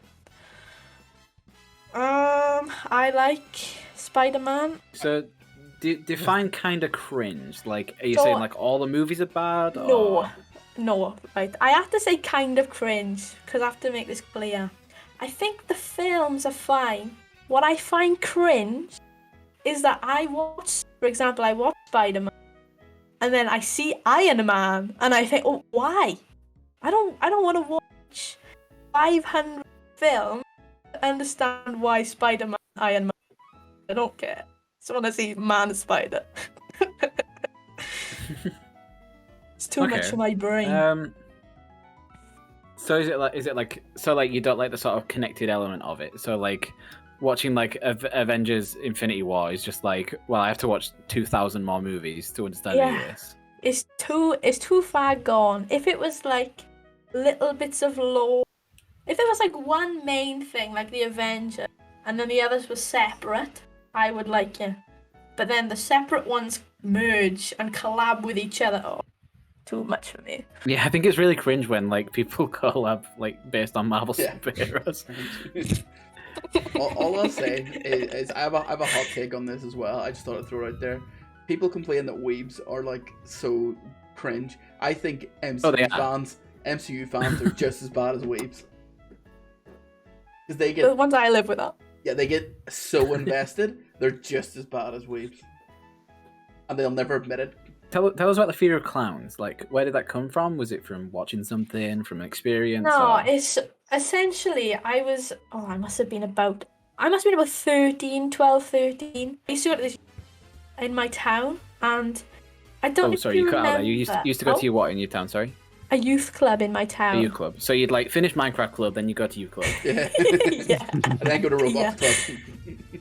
Speaker 5: I like Spider-Man.
Speaker 3: So define kind of cringe. Like, are you
Speaker 5: So-
Speaker 3: saying like all the movies are bad?
Speaker 5: No, right. I have to say kind of cringe, because I have to make this clear. I think the films are fine. What I find cringe is that for example, I watch Spider-Man, and then I see Iron Man, and I think, oh, why? I don't want to watch 500 films to understand why Spider-Man, Iron Man. I don't care. Just want to see Man Spider. It's too much
Speaker 3: Okay.
Speaker 5: for my brain.
Speaker 3: So is it like so like you don't like the sort of connected element of it? So like watching like Avengers Infinity War is just like, well, I have to watch 2,000 more movies to understand any of
Speaker 5: Yeah.
Speaker 3: this.
Speaker 5: It's too far gone. If it was like little bits of lore, if there was like one main thing like the Avengers, and then the others were separate, I would like it. But then the separate ones merge and collab with each other. Oh, too much for me.
Speaker 3: Yeah, I think it's really cringe when like people collab like based on Marvel
Speaker 1: Yeah.
Speaker 3: superheroes.
Speaker 1: all I'll say is I have a hot take on this as well. I just thought I'd throw it out there. People complain that weebs are like so cringe. I think
Speaker 3: they are.
Speaker 1: MCU fans are just as bad as weebs. Because they
Speaker 5: The
Speaker 1: get
Speaker 5: ones I live with that.
Speaker 1: they get so invested, they're just as bad as weebs. And they'll never admit it.
Speaker 3: Tell us about the fear of clowns. Like, where did that come from? Was it from watching something, from an experience?
Speaker 5: No,
Speaker 3: or...
Speaker 5: it's essentially I must have been about 13, 12, 13. I used to go to this in my town, and I don't know
Speaker 3: Oh,
Speaker 5: if
Speaker 3: sorry,
Speaker 5: you
Speaker 3: you cut out
Speaker 5: remember.
Speaker 3: there. You used to go to your what in your town? Sorry,
Speaker 5: a youth club in my
Speaker 3: a
Speaker 5: town.
Speaker 3: youth club. So you'd like finish Minecraft club, then you go to youth club.
Speaker 1: Yeah.
Speaker 5: Yeah.
Speaker 1: And then go to Roblox
Speaker 5: Yeah.
Speaker 1: Club.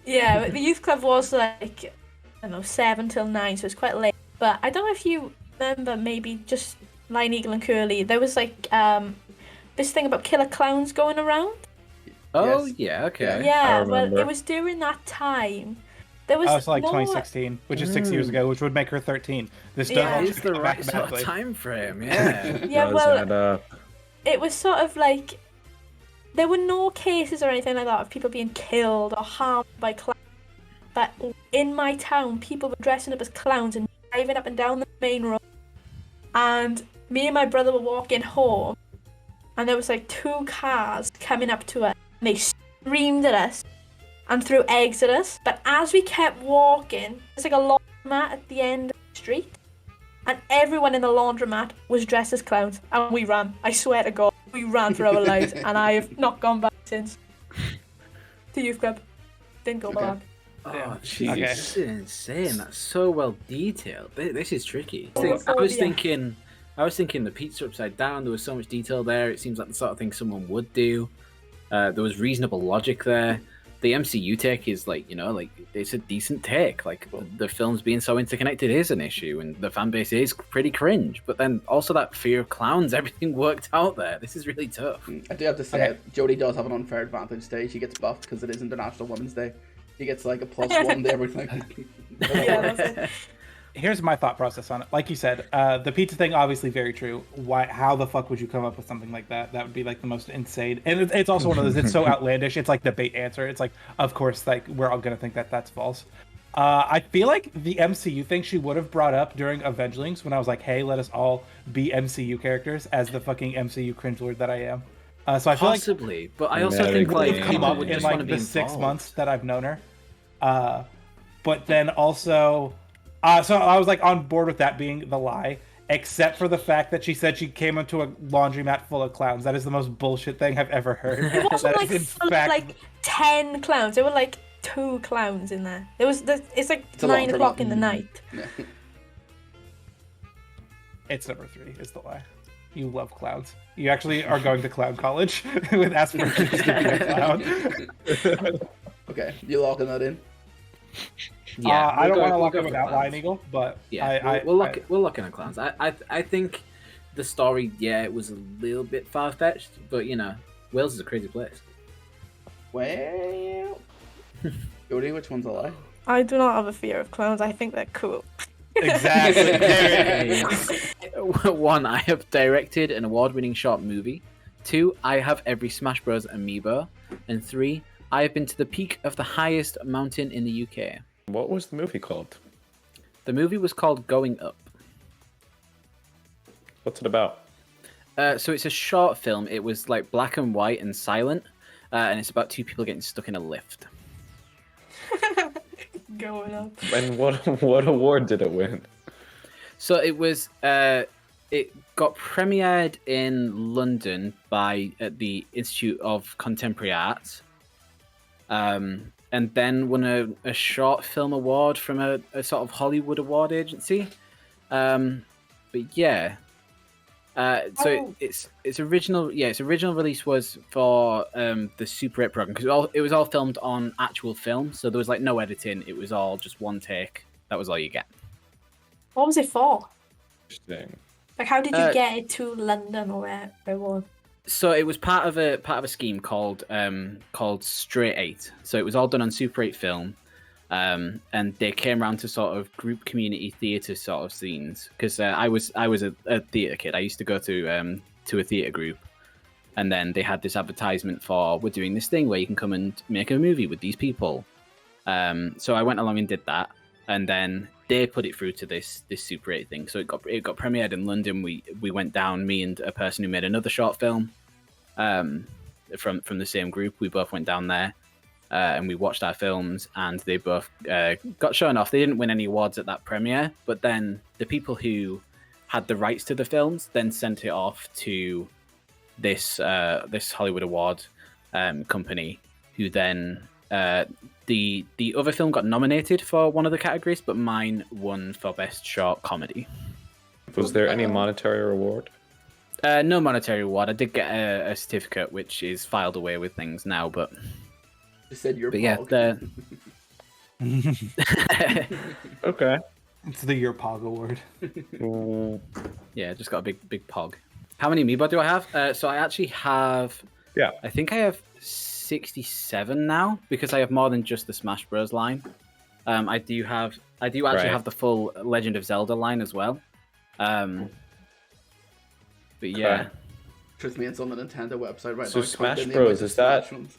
Speaker 5: Yeah, but the youth club was like, I don't know, 7 till 9, so it's quite late. But I don't know if you remember, maybe just Lionegal and Curly, there was like this thing about killer clowns going around.
Speaker 3: Oh
Speaker 1: Yes.
Speaker 3: yeah, okay.
Speaker 5: Yeah,
Speaker 4: I
Speaker 5: well,
Speaker 4: remember.
Speaker 5: it was during that time. There was
Speaker 2: So like
Speaker 5: more...
Speaker 2: 2016, which is 6 years ago, which would make her 13. This does
Speaker 5: Yeah.
Speaker 3: That
Speaker 2: all
Speaker 3: is the
Speaker 2: check
Speaker 3: right sort of
Speaker 2: mathematically.
Speaker 3: time frame. Yeah.
Speaker 5: Yeah,
Speaker 4: Does
Speaker 5: well,
Speaker 4: add up.
Speaker 5: it was sort of like there were no cases or anything like that of people being killed or harmed by clowns. But in my town, people were dressing up as clowns and driving up and down the main road. And me and my brother were walking home, and there was like 2 cars coming up to us. And they screamed at us and threw eggs at us. But as we kept walking, there's like a laundromat at the end of the street. And everyone in the laundromat was dressed as clowns. And we ran. I swear to God, we ran for our lives. And I have not gone back since. To youth club. Didn't go back.
Speaker 3: Oh,
Speaker 2: Okay.
Speaker 3: jeez, this is insane. That's so well detailed. This is tricky. I was
Speaker 5: Homophobia.
Speaker 3: thinking the pizza upside down. There was so much detail there. It seems like the sort of thing someone would do. There was reasonable logic there. The MCU take is like, it's a decent take. Like the films being so interconnected is an issue, and the fan base is pretty cringe. But then also that fear of clowns, everything worked out there. This is really tough.
Speaker 1: I do have to say,
Speaker 2: Okay.
Speaker 1: Jody does have an unfair advantage today. She gets buffed because it is International Women's Day. She gets like a +1 to everything.
Speaker 5: Yeah, that's it.
Speaker 2: Here's my thought process on it. Like you said, the pizza thing, obviously very true. How the fuck would you come up with something like that? That would be like the most insane. And it's also one of those, it's so outlandish. It's like debate answer. It's like, of course, like we're all going to think that that's false. I feel like the MCU thing she would have brought up during Avengelings when I was like, hey, let us all be MCU characters as the fucking MCU cringe lord that I am. So I feel like
Speaker 3: Possibly, but I also
Speaker 4: Yeah,
Speaker 3: think
Speaker 4: it
Speaker 3: like
Speaker 4: would
Speaker 2: come
Speaker 3: people
Speaker 2: up
Speaker 3: would
Speaker 2: in
Speaker 3: just want to
Speaker 2: like
Speaker 3: be
Speaker 2: the 6
Speaker 3: involved.
Speaker 2: months that I've known her. But then also, so I was like on board with that being the lie, except for the fact that she said she came into a laundromat full of clowns. That is the most bullshit thing I've ever heard.
Speaker 5: It wasn't
Speaker 2: That
Speaker 5: like
Speaker 2: is in
Speaker 5: full of
Speaker 2: fact-
Speaker 5: like 10 clowns. There were like 2 clowns in there. It's like
Speaker 1: It's a
Speaker 5: 9
Speaker 1: laundromat.
Speaker 5: o'clock in the night.
Speaker 1: Yeah.
Speaker 2: It's number 3 is the lie. You love clowns. You actually are going to clown college with aspirations to be a clown.
Speaker 1: Okay, you locking that in?
Speaker 3: Yeah,
Speaker 2: I don't want to
Speaker 3: we'll
Speaker 2: lock
Speaker 3: go
Speaker 2: it
Speaker 3: for
Speaker 2: without
Speaker 3: clowns.
Speaker 2: Lionegal, but
Speaker 3: Yeah, we'll lock in on clowns. I think the story, it was a little bit far fetched, but Wales is a crazy place.
Speaker 1: Well, Jody, which one's a lie?
Speaker 5: I do not have a fear of clowns. I think they're cool.
Speaker 2: exactly. There it is.
Speaker 3: Hey. 1, I have directed an award-winning short movie. 2, I have every Smash Bros. Amiibo. And 3, I have been to the peak of the highest mountain in the UK.
Speaker 4: What was the movie called?
Speaker 3: The movie was called Going Up.
Speaker 4: What's it about?
Speaker 3: So it's a short film. It was like black and white and silent, and it's about 2 people getting stuck in a lift.
Speaker 5: Going up.
Speaker 4: And what award did it win?
Speaker 3: So it was. It got premiered in London at the Institute of Contemporary Arts, and then won a short film award from a sort of Hollywood award agency. But yeah. Its original release was for the Super 8 program because it was all filmed on actual film, so there was like no editing. It was all just one take. That was all you get.
Speaker 5: What was it for?
Speaker 4: Interesting.
Speaker 5: Like, how did you get it to London or where it was?
Speaker 3: So it was part of a scheme called Straight 8. So it was all done on Super 8 film, and they came around to sort of group community theatre sort of scenes because I was a theatre kid. I used to go to a theatre group, and then they had this advertisement for we're doing this thing where you can come and make a movie with these people. So I went along and did that, and then they put it through to this Super 8 thing. So it got premiered in London. We went down, me and a person who made another short film from the same group. We both went down there. and we watched our films, and they both got shown off. They didn't win any awards at that premiere, but then the people who had the rights to the films then sent it off to this Hollywood award company, who then the other film got nominated for one of the categories, but mine won for best short comedy.
Speaker 4: Was there any monetary reward?
Speaker 3: No monetary reward. I did get a certificate, which is filed away with things now, but
Speaker 1: You said you're
Speaker 3: but yeah,
Speaker 1: pog.
Speaker 4: Okay.
Speaker 2: It's the Your Pog Award.
Speaker 3: yeah, just got a big pog. How many amiibo do I have? So I actually have.
Speaker 4: Yeah.
Speaker 3: I think I have 67 now because I have more than just the Smash Bros. Line. I do actually
Speaker 4: Right.
Speaker 3: have the full Legend of Zelda line as well. But yeah,
Speaker 1: Trust me, it's on the Nintendo website right
Speaker 4: So
Speaker 1: now.
Speaker 4: Smash
Speaker 1: Counting the
Speaker 4: Bros,
Speaker 1: amount of
Speaker 4: is that-
Speaker 1: Smash ones.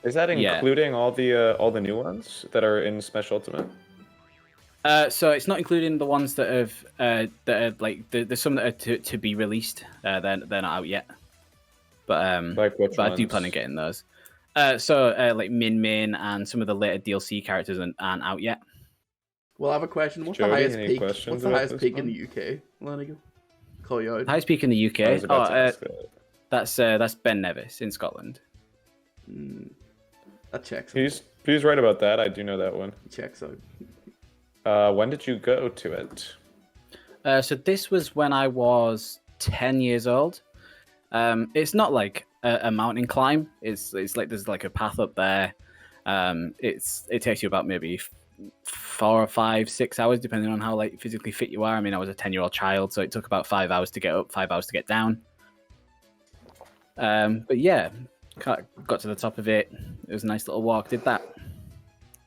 Speaker 4: Is that
Speaker 3: Yeah.
Speaker 4: including all the new ones that are in Smash Ultimate?
Speaker 3: so it's not including the ones that are like there's some that are to be released. They're not out yet. But
Speaker 4: Like which
Speaker 3: but I do
Speaker 4: ones?
Speaker 3: plan on getting those. So like Min and some of the later DLC characters aren't out yet.
Speaker 1: Well, I have a question. What's
Speaker 4: Jody,
Speaker 1: the highest
Speaker 4: any
Speaker 1: peak?
Speaker 4: questions
Speaker 1: What's the
Speaker 4: about
Speaker 1: highest
Speaker 4: this
Speaker 1: peak in
Speaker 4: one?
Speaker 1: the UK? Lionegal? Call you out.
Speaker 3: Highest peak in the UK.
Speaker 4: I was about to ask that.
Speaker 3: That's Ben Nevis in Scotland.
Speaker 1: That checks.
Speaker 4: He's right about that. I do know that one.
Speaker 1: Checks out.
Speaker 4: When did you go to it?
Speaker 3: So this was when I was 10 years old. It's not like a mountain climb. It's like there's like a path up there. It takes you about maybe 4 or 5, 6 hours, depending on how like physically fit you are. I mean, I was a 10-year-old child, so it took about 5 hours to get up, 5 hours to get down. But yeah, got to the top of it. It was a nice little walk. Did that.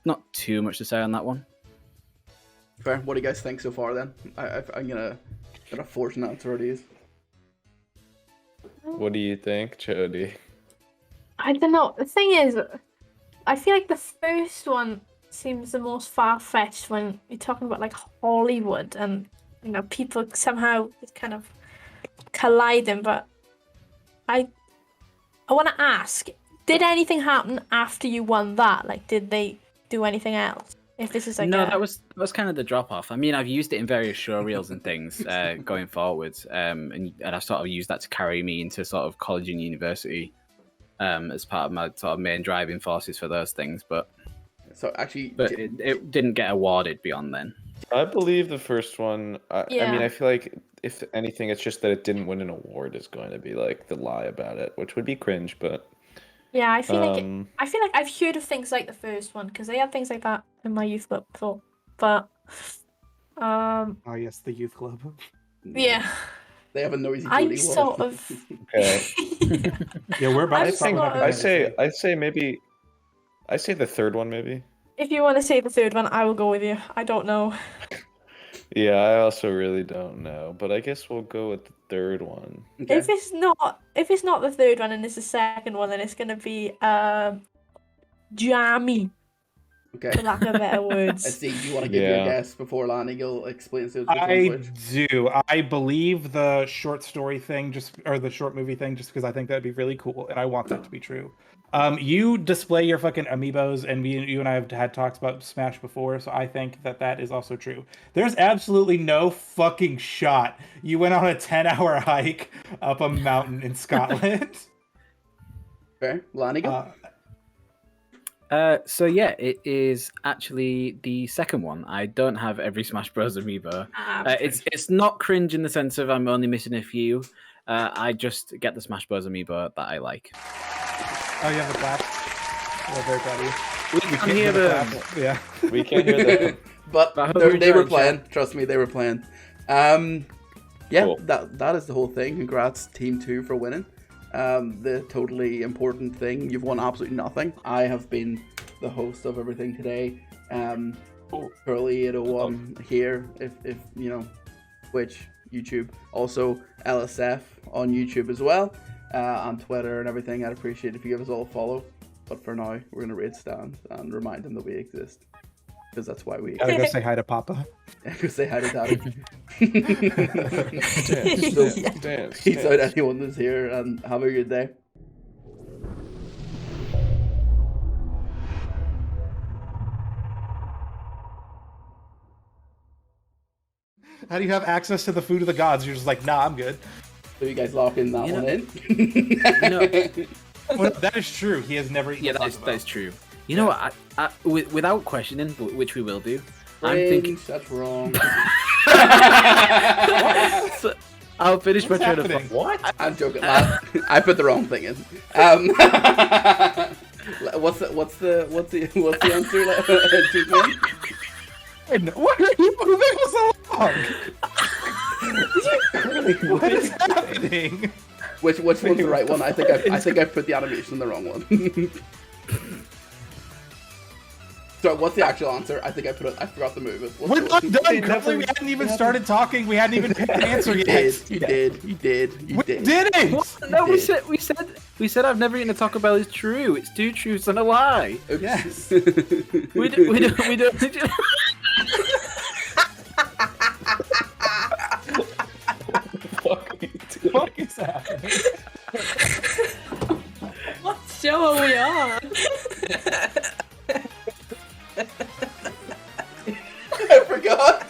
Speaker 3: Not too much to say on that one.
Speaker 1: Fair. What do you guys think so far then? I'm gonna force an answer out of these.
Speaker 4: What do you think, Jody?
Speaker 5: I don't know. The thing is, I feel like the first one seems the most far-fetched when you're talking about like Hollywood and people somehow kind of colliding. But I want to ask, did anything happen after you won that? Like, did they do anything else? If this is like
Speaker 3: No, that was kind of the drop off. I mean, I've used it in various show reels and things going forwards, and I've sort of used that to carry me into sort of college and university as part of my sort of main driving forces for those things. But
Speaker 1: So actually,
Speaker 3: it didn't get awarded beyond then.
Speaker 4: I believe the first one. I mean,
Speaker 5: Yeah.
Speaker 4: I feel like if anything, it's just that it didn't win an award is going to be like the lie about it, which would be cringe. But
Speaker 5: yeah, I feel like
Speaker 4: um,
Speaker 5: I've heard of things like the first one because they had things like that in my youth club before. But
Speaker 2: Oh yes, the youth club.
Speaker 5: yeah,
Speaker 1: they have a noisy
Speaker 5: I'm
Speaker 1: Jody one.
Speaker 5: sort of
Speaker 4: okay.
Speaker 2: Yeah, we're about
Speaker 5: I
Speaker 2: to start
Speaker 5: think-
Speaker 2: talking about
Speaker 4: I say the third one maybe.
Speaker 5: If you want to say the third one, I will go with you. I don't know.
Speaker 4: Yeah, I also really don't know, but I guess we'll go with the third one.
Speaker 1: Okay.
Speaker 5: If it's not the third one and it's the second one, then it's gonna be jammy,
Speaker 1: Okay.
Speaker 5: for lack of better words.
Speaker 1: Steve, do you want to give your
Speaker 4: Yeah.
Speaker 1: guess before Lionegal explains to us which
Speaker 2: I
Speaker 1: one's which?
Speaker 2: do. I believe the short story thing, or the short movie thing, just because I think that'd be really cool, and I want that to be true. You display your fucking amiibos, and you and I have had talks about Smash before, so I think that is also true. There's absolutely no fucking shot you went on a 10-hour hike up a mountain in Scotland.
Speaker 1: Okay. Lionegal?
Speaker 3: So yeah, it is actually the second one. I don't have every Smash Bros. Amiibo. It's not cringe in the sense of I'm only missing a few. I just get the Smash Bros. Amiibo that I like.
Speaker 2: Oh, you have the clap? We're very proud of you.
Speaker 3: We can hear them.
Speaker 2: Yeah.
Speaker 4: We can't hear that.
Speaker 1: But
Speaker 3: I hope
Speaker 1: they
Speaker 3: you
Speaker 1: they were
Speaker 3: enjoyed,
Speaker 1: playing. Trust me, they were playing. Yeah,
Speaker 4: Cool.
Speaker 1: that is the whole thing. Congrats, Team 2, for winning. The totally important thing, you've won absolutely nothing. I have been the host of everything today. Curly 801 here, if you know, Twitch, YouTube, also LSF on YouTube as well, on Twitter and everything. I'd appreciate if you give us all a follow. But for now, we're gonna raid Stan and remind him that we exist, because that's why we
Speaker 2: Gotta go say hi to Papa.
Speaker 1: go say hi to Daddy.
Speaker 4: Dance,
Speaker 1: So,
Speaker 4: dance,
Speaker 1: peace out,
Speaker 4: dance.
Speaker 1: anyone that's here, and have a good day.
Speaker 2: How do you have access to the food of the gods? You're just like, nah, I'm good.
Speaker 1: So you guys locking that
Speaker 3: You
Speaker 1: one
Speaker 3: know-
Speaker 1: in?
Speaker 2: Well, that is true. He has never eaten
Speaker 3: Yeah,
Speaker 2: a
Speaker 3: that
Speaker 2: taco
Speaker 3: is true. You know what? Without questioning, which we will do, I'm thinking.
Speaker 1: Fringe, that's wrong.
Speaker 3: So, I'll finish my
Speaker 2: What's
Speaker 3: train of
Speaker 2: happening?
Speaker 3: thought.
Speaker 4: What?
Speaker 1: I'm joking. I put the wrong thing in. What's the answer? Treatment?
Speaker 2: What are you moving us along? What is happening?
Speaker 1: Which one's the right one? I think I put the animation in the wrong one. So what's the actual answer? I think I forgot to move it.
Speaker 2: We're not done. Currently, we hadn't even started talking. We hadn't even picked an answer
Speaker 1: You
Speaker 2: yet.
Speaker 1: did.
Speaker 2: We
Speaker 1: You
Speaker 2: didn't.
Speaker 3: What? No, we
Speaker 1: did.
Speaker 3: said I've never eaten a Taco Bell is true. It's 2 truths and a lie.
Speaker 1: Oops.
Speaker 2: Yes.
Speaker 3: We don't.
Speaker 2: What is happening?
Speaker 5: What show are we on?
Speaker 1: I forgot.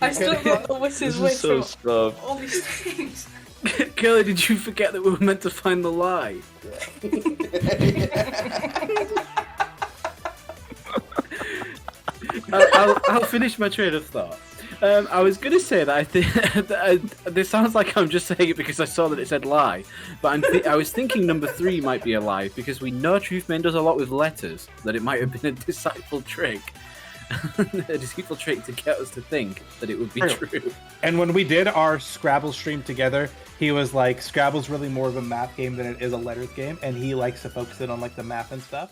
Speaker 5: I still don't know which is which.
Speaker 4: So
Speaker 5: from
Speaker 4: stuff.
Speaker 5: all these things.
Speaker 3: Kelly, did you forget that we were meant to find the lie? I'll finish my train of thought. I was going to say that I think this sounds like I'm just saying it because I saw that it said lie, but I was thinking number 3 might be a lie because we know Truthman does a lot with letters. That it might have been a deceitful trick, a deceitful trick to get us to think that it would be true.
Speaker 2: And when we did our Scrabble stream together, he was like, Scrabble's really more of a math game than it is a letters game, and he likes to focus in on like the math and stuff.